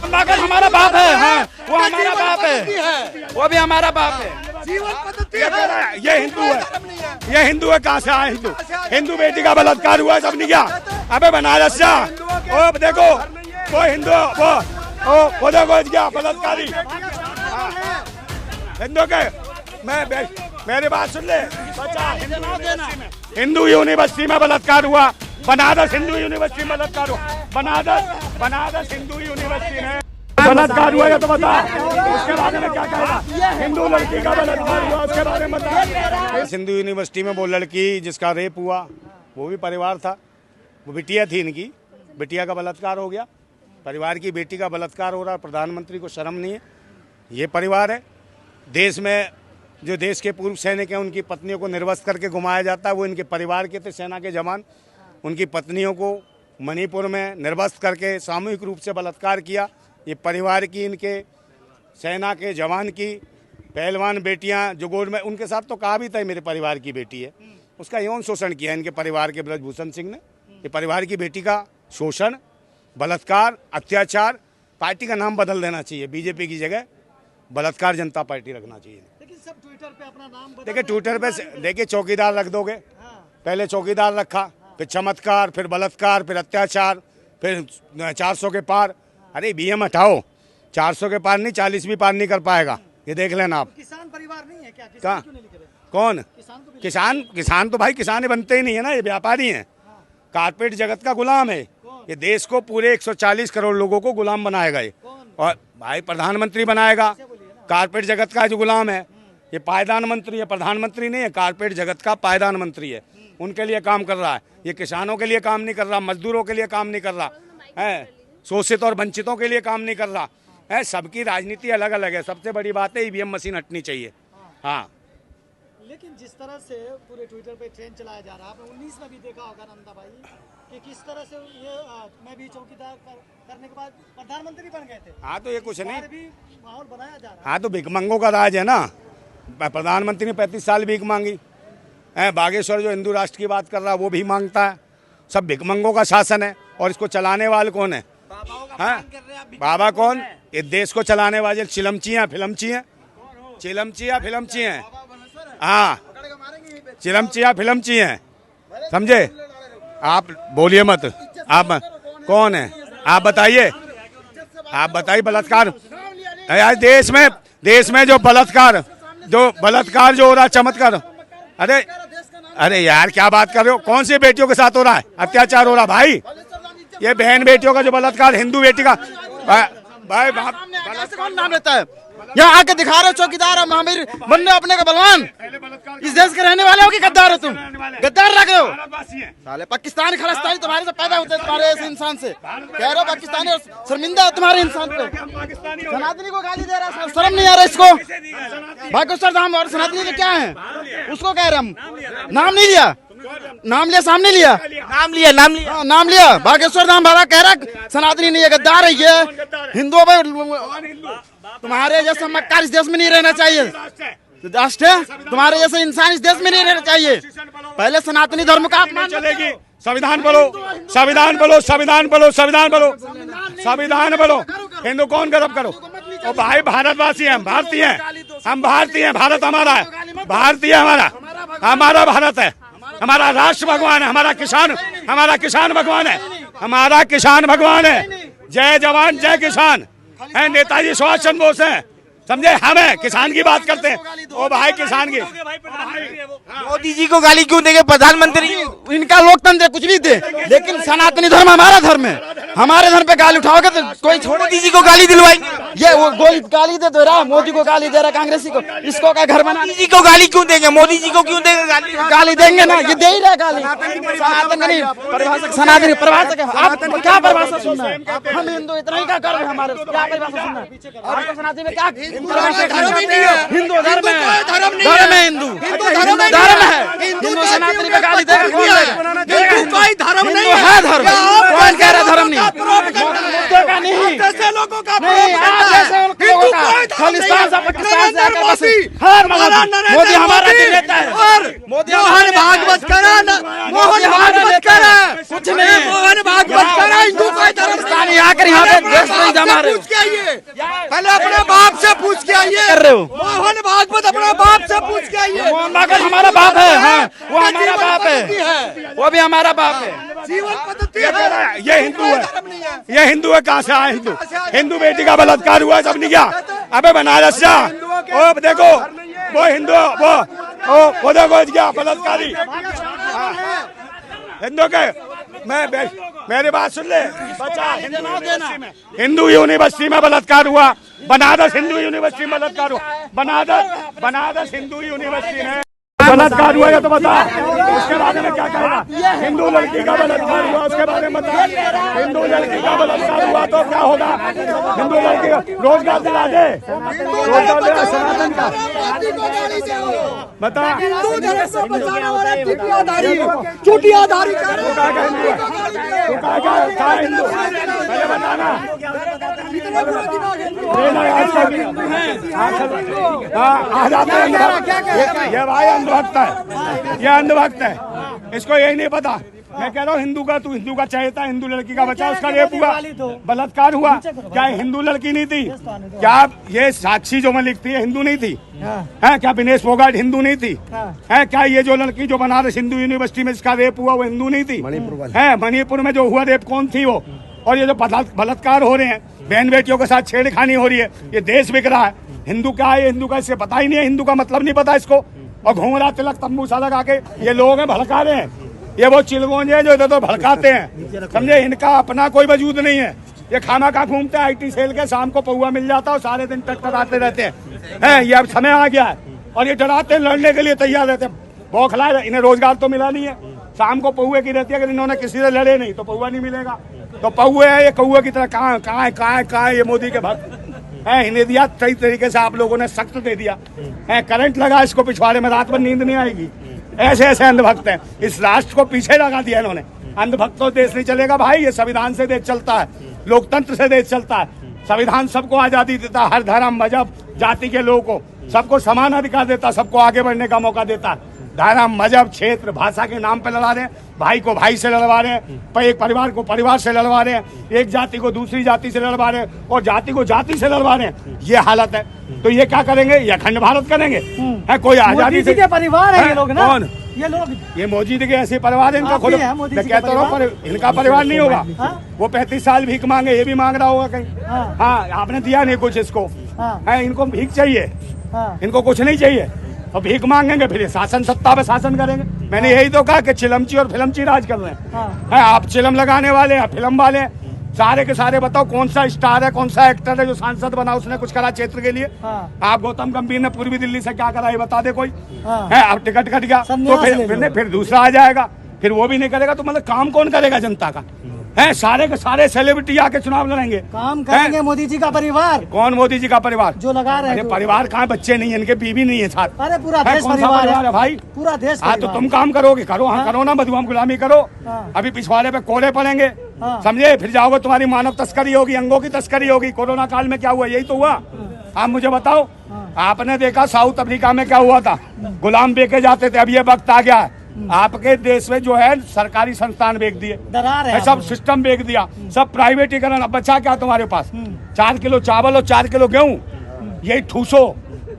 मगर हमारा बाप है। हाँ, वो हमारा बाप है, वो भी हमारा बाप है। ये हिंदू है, ये हिंदू है। कहाँ से आए हिंदू? हिंदू बेटी का बलात्कार हुआ, सब नहीं किया। अबे बनारस जा, ओ देखो वो हिंदू, वो देखो क्या बलात्कारी हिंदू के। मेरी बात सुन ले, हिंदू यूनिवर्सिटी में बलात्कार हुआ, बनारस हिंदू यूनिवर्सिटी में बलात्कार हुआ, बनारस हिंदू यूनिवर्सिटी में बलात्कार हुआ है। तो बता उसके बारे में क्या कहेगा? हिंदू लड़की का बलात्कार हुआ, उसके बारे में बता। हिंदू यूनिवर्सिटी में वो लड़की जिसका रेप हुआ वो भी परिवार था, वो बिटिया थी इनकी, बिटिया का बलात्कार हो गया। परिवार की बेटी का बलात्कार हो रहा है, प्रधानमंत्री को शर्म नहीं है? ये परिवार है। देश में जो देश के पूर्व सैनिक हैं उनकी पत्नियों को निर्वस्त्र करके घुमाया जाता है, वो इनके परिवार के थे, सेना के जवान। उनकी पत्नियों को मणिपुर में निर्वस्त्र करके सामूहिक रूप से बलात्कार किया। ये परिवार की, इनके सेना के जवान की पहलवान बेटियां जो गोल्ड में, उनके साथ तो कहा भी था मेरे परिवार की बेटी है, उसका यौन शोषण किया इनके परिवार के ब्रजभूषण सिंह ने। ये परिवार की बेटी का शोषण, बलात्कार, अत्याचार। पार्टी का नाम बदल देना चाहिए, बीजेपी की जगह बलात्कार जनता पार्टी रखना चाहिए। लेकिन सब ट्विटर पे अपना नाम देखिए ट्विटर पे देखिए चौकीदार रख दोगे, पहले चौकीदार रखा, फिर चमत्कार, फिर बलात्कार, फिर अत्याचार, फिर 400 के पार। अरे बीएम हटाओ, 400 के पार नहीं, 40 भी पार नहीं कर पाएगा, ये देख लेना आप। किसान परिवार नहीं है क्या? कहाँ? कौन किसान तो भाई किसान ही बनते ही नहीं है ना, ये व्यापारी हैं। कारपेट जगत का गुलाम है ये, देश को पूरे 140 करोड़ लोगों को गुलाम बनाएगा ये, और भाई प्रधानमंत्री बनाएगा। कारपेट जगत का जो गुलाम है ये पायदान मंत्री है, प्रधानमंत्री नहीं है, कारपेट जगत का पायदान मंत्री है। उनके लिए काम कर रहा है, ये किसानों के लिए काम नहीं कर रहा, मजदूरों के लिए काम नहीं कर रहा है, शोषित और वंचितों के लिए काम नहीं कर रहा है। सबकी राजनीति अलग अलग है। सबसे बड़ी बात है ईवीएम मशीन हटनी चाहिए। हाँ, लेकिन जिस तरह से पूरे ट्विटर पे ट्रेंड चलाया जा रहा है, आपने 19 में भी देखा होगा नंदा भाई कि किस तरह से ये मैं भी चौकीदार करने के बाद प्रधानमंत्री बन गए थे। हाँ तो ये कुछ नहीं, भी माहौल बनाया जा रहा है। हाँ तो भिखमंगों का राज है ना। प्रधानमंत्री ने 35 साल भीख मांगी है। बागेश्वर जो हिंदू राष्ट्र की बात कर रहा है वो भी मांगता है। सब भिखमंगों का शासन है, और इसको चलाने वाले कौन है? हाँ, बाबा कौन? ये देश को चलाने वाले चिलमचियाँ फिल्मचियाँ, चिलमचियाँ फिल्मचियाँ हैं। हाँ, चिलमचियाँ फिल्मचियाँ हैं, समझे? आप बोलिए मत, आप कौन है? आप बताइए, आप बताइए। बलात्कार यार देश में जो बलात्कार जो हो रहा है, चमत्कार। अरे यार क्या बात कर रहे हो? कौन सी बेटियों के साथ हो रहा है अत्याचार? हो रहा भाई, ये बहन बेटियों का जो बलात्कार, हिंदू बेटी का भाई कौन नाम लेता है? यहाँ आके दिखा रहे हो चौकीदार और महावीर बनने अपने का बलवान। इस देश के रहने वाले हो कि गद्दार हो? तुम गद्दार लगे हो साले। पाकिस्तानी खलिस्तानी तुम्हारे से पैदा होते हैं, तुम्हारे ऐसे इंसान से कह रहे हो। पाकिस्तानी और शर्मिंदा हो तुम्हारे इंसान पे। सनातनी को गाली दे रहा है, शर्म नहीं आ रहा इसको? बागेश्वर धाम और सनातनी में क्या है? उसको कह रहे हम, नाम नहीं लिया, नाम लिया, सामने लिया, नाम लिया। बागेश्वर धाम बाबा कह रहा सनातनी नहीं है, गद्दार है ये। हिंदुओं पर तुम्हारे जैसा मक्कार इस देश में नहीं रहना चाहिए। राष्ट्र है तुम्हारे जैसे इंसान इस देश में नहीं रहना चाहिए। पहले सनातनी धर्म का अपमान चलेगी। संविधान बोलो, संविधान बोलो, संविधान बोलो, संविधान बोलो, संविधान बोलो। हिंदू कौन गरब करो? और भाई भारतवासी हैं, हम भारतीय हैं, हम भारतीय हैं। भारत हमारा है, भारतीय हमारा भारत है, हमारा राष्ट्र भगवान है, हमारा किसान भगवान है, हमारा किसान भगवान है। जय जवान जय किसान है, नेताजी सुभाष चंद्र बोस हैं, समझे? हम है किसान की बात करते हैं। ओ भाई किसान की, मोदी जी को गाली क्यों देंगे? प्रधानमंत्री इनका लोकतंत्र कुछ भी दे, लेकिन सनातनी धर्म हमारा धर्म है। हमारे धर्म पे गाली उठाओगे तो कोई छोड़। मोदी जी को गाली दिलवाएंगे? ये वो गाली दे रहा, मोदी को गाली दे रहा, कांग्रेसी को। इसको क्या घर बना? मोदी जी को गाली क्यों देंगे? मोदी जी को क्यों देंगे गाली? गाली देंगे ना, ये दे ही रहा गाली। सनातन नहीं, परिभाषा सनातनी परिभाषा है। आप क्या परिभाषा सुनना है? हम हिंदू इतना ही क्या कर रहे हैं? हमारे क्या परिभाषा सुनना है? आपको सनातनी में क्या हिंदू धर्म है? धर्म है, हिंदू धर्म है। हिंदू सनातनी पे गाली देगा कौन देगा? कोई धर्म नहीं है। धर्म कौन कह रहा? धर्म नहीं, मुद्दे का नहीं, जैसे लोगों का नहीं, आप जैसे लोगों का खालिस्तान से पाकिस्तान से आकर बस हर मोदी हमारा नेता है। और मोहन भागवत करा, मोहन भागवत करा, कुछ नहीं, मोहन भागवत करा। हिंदू कोई धर्म आकर यहाँ पे देशद्रोही जमा रहे हो। पहले अपने बाप से पूछ के आइए। कर रहे हो मोहन भागवत अपने बाप से पूछ के आइए। मोहन भागवत हमारा बाप है। हाँ, वो हमारा बाप है, वो भी हमारा बाप है। जीवन पद्धति ये हिंदू है, ये हिंदू है। कहाँ से आया हिंदू? हिंदू बेटी का बलात्कार हुआ सब नहीं क्या? अबे बनारस जा, ओ देखो वो हिंदू, वो देखो क्या बलात्कारी हिंदू के। मेरी बात सुन ले बच्चा, हिंदू यूनिवर्सिटी में बलात्कार हुआ। बनारस हिंदू यूनिवर्सिटी में बलात्कार हुआ। बनारस हिंदू यूनिवर्सिटी में बलात्कार हुआ है तो बता, उसके बारे में क्या कहेगा? हिंदू लड़की का बलात्कार हुआ, उसके बारे में बता। हिंदू लड़की का बलात्कार हुआ तो क्या होगा? हिंदू लड़की का रोजगार दिला दे, रोजगार दिला सनातन का बता। चूटियाधारी हिंदू पहले बताना। आ जाते हैं। ये भाई अंधभक्त है, ये अंधभक्त है, इसको यही नहीं पता। मैं कह रहा हूँ हिंदू का, तू हिंदू का चहेता, हिंदू लड़की का बच्चा, उसका रेप हुआ, बलात्कार हुआ, क्या हिंदू लड़की नहीं थी? क्या ये साक्षी जो मैं लिखती है हिंदू नहीं थी? है क्या विनेश फोगाट हिंदू नहीं थी? है क्या ये जो लड़की जो बनारस हिंदू यूनिवर्सिटी में इसका रेप हुआ वो हिंदू नहीं थी? है मणिपुर में जो हुआ रेप कौन थी वो? और ये जो बलात्कार हो रहे हैं, बहन बेटियों के साथ छेड़खानी हो रही है, ये देश बिक रहा है। हिंदू क्या है, हिंदू का इसे पता ही नहीं है, हिंदू का मतलब नहीं पता इसको। और घूम रहा तिलक तंबू सा लगा के, ये लोग हैं भड़का रहे हैं। ये वो चिलगोंजे जो इधर तो भड़काते हैं, समझे? इनका अपना कोई वजूद नहीं है। ये खाना खा घूमते हैं IT सेल के, शाम को पौवा मिल जाता है और सारे दिन टकटकाते रहते हैं। ये अब समय आ गया है और ये डराते हैं, लड़ने के लिए तैयार रहते हैं। बौखला, इन्हें रोजगार तो मिला नहीं है, शाम को पौवे की रहती है। अगर इन्होंने किसी से लड़े नहीं तो पौवा नहीं मिलेगा। तो पौवे है ये कौवे की तरह कहाँ ये मोदी के भक्त है। इन्हें दिया सही तरीके से, आप लोगों ने सख्त दे दिया है। करंट लगा इसको पिछवाड़े में, रात में नींद नहीं आएगी। ऐसे ऐसे अंधभक्त हैं, इस राष्ट्र को पीछे लगा दिया इन्होंने। अंधभक्त तो देश नहीं चलेगा भाई, ये संविधान से देश चलता है, लोकतंत्र से देश चलता है। संविधान सबको आजादी देता है, हर धर्म मजहब जाति के लोगों को सबको समान अधिकार देता, सबको आगे बढ़ने का मौका देता है। धर्म मजहब क्षेत्र भाषा के नाम पे लड़ा रहे हैं, भाई को भाई से लड़वा रहे हैं, एक परिवार को परिवार से लड़वा रहे हैं, एक जाति को दूसरी जाति से लड़वा रहे हैं और जाति को जाति से लड़वा रहे हैं। ये हालत है। तो ये क्या करेंगे? ये अखंड भारत करेंगे? है कोई आजादी से परिवार है ये लोग ना? कौन ये लोग? ये मोदी के ऐसे परिवार है इनका खुद। मैं कहता हूँ पर इनका परिवार नहीं होगा। वो 35 साल भीख मांगे, ये भी मांग रहा होगा कहीं। हाँ, आपने दिया नहीं कुछ इसको। है इनको भीख चाहिए, इनको कुछ नहीं चाहिए और भीख मांगेंगे, फिर शासन सत्ता पे शासन करेंगे। मैंने यही तो कहा कि चिलमची और फिल्मची राज कर रहे हैं। आप चिलम लगाने वाले हैं, फिल्म वाले हैं, सारे के सारे। बताओ कौन सा स्टार है, कौन सा एक्टर है जो सांसद बना, उसने कुछ करा क्षेत्र के लिए? आप गौतम गंभीर ने पूर्वी दिल्ली से क्या करा ये बता दे कोई? है अब टिकट कट गया तो फिर दूसरा आ जाएगा, फिर वो भी नहीं करेगा। तो मतलब काम कौन करेगा जनता का? है सारे के सारे सेलिब्रिटी आके चुनाव लड़ेंगे, काम करेंगे मोदी जी का परिवार। कौन मोदी जी का परिवार जो लगा रहे हैं? परिवार कहाँ? बच्चे नहीं है इनके, बीवी नहीं है साथ। अरे पूरा देश परिवार है भाई, पूरा देश। हाँ तो तुम काम करोगे, करो। हाँ करो ना, मधुआम गुलामी करो। अभी पिछवाड़े पे कोड़े पड़ेंगे, समझे? फिर जाओगे, तुम्हारी मानव तस्करी होगी, अंगों की तस्करी होगी। कोरोना काल में क्या हुआ? यही तो हुआ। आप मुझे बताओ, आपने देखा साउथ अफ्रीका में क्या हुआ था? गुलाम बेचे जाते थे। अब ये वक्त आ गया है, आपके देश में जो है सरकारी संस्थान बेच दिए, सब सिस्टम बेच दिया, सब प्राइवेटीकरण। अब बचा क्या तुम्हारे पास? 4 किलो चावल और 4 किलो गेहूं, यही ठूसो।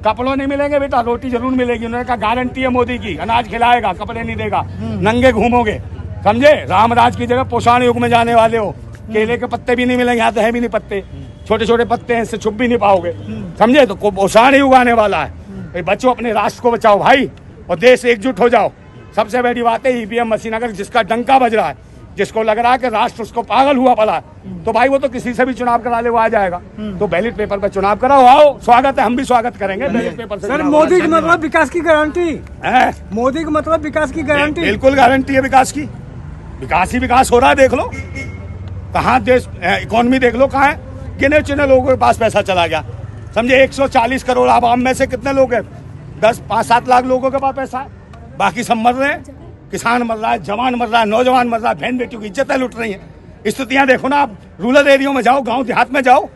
कपड़ों नहीं मिलेंगे बेटा, रोटी जरूर मिलेगी। उन्होंने कहा गारंटी है मोदी की, अनाज खिलाएगा, कपड़े नहीं देगा, नंगे घूमोगे, समझे? रामराज की जगह पोषण युग में जाने वाले हो। केले के पत्ते भी नहीं मिलेंगे, यहाँ तो है भी नहीं पत्ते, छोटे छोटे पत्ते हैं, इससे छुप भी नहीं पाओगे, समझे? तो पोषण युग आने वाला है। बच्चों, अपने राष्ट्र को बचाओ भाई, और देश एकजुट हो जाओ। सबसे बड़ी बात है EVM मशीन, अगर जिसका डंका बज रहा है, जिसको लग रहा है कि राष्ट्र उसको पागल हुआ पड़ा है, तो भाई वो तो किसी से भी चुनाव करा ले, वो आ जाएगा। तो बैलेट पेपर पर चुनाव कराओ, आओ, स्वागत है, हम भी स्वागत करेंगे बैलेट पेपर से। सर, मोदी का मतलब विकास की गारंटी है? मोदी का मतलब विकास की गारंटी? बिल्कुल गारंटी है विकास की। विकास ही विकास हो रहा है, देख लो कहाँ देश, इकोनॉमी देख लो कहाँ है। गिने चुने लोगों के पास पैसा चला गया, समझे? 140 करोड़ आवाम में से कितने लोग हैं? 5-7 लाख लोगों के पास पैसा है, बाकी सब मर रहे हैं। किसान मर रहा है, जवान मर रहा है, नौजवान मर रहा है, बहन बेटियों की इज्जतें लुट रही हैं। स्थितियां देखो ना आप, रूरल एरिया में जाओ, गांव देहात में जाओ,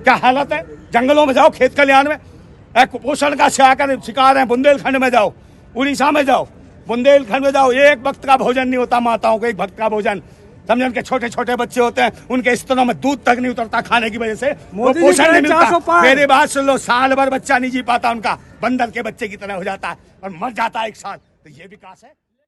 क्या हालत है। जंगलों में जाओ, खेत खलिहान में कुपोषण का शिकार है। बुंदेलखंड में जाओ, उड़ीसा में जाओ, बुंदेलखंड में जाओ, एक वक्त का भोजन नहीं होता माताओं को, एक वक्त का भोजन। समझे, उनके छोटे छोटे बच्चे होते हैं, उनके स्तनों में दूध तक नहीं उतरता खाने की वजह से, वो मोदी जी पोषण नहीं कह रहे 400 मिलता। पार। मेरी बात सुन लो, साल भर बच्चा नहीं जी पाता उनका, बंदर के बच्चे की तरह हो जाता है और मर जाता है 1 साल। तो ये विकास है।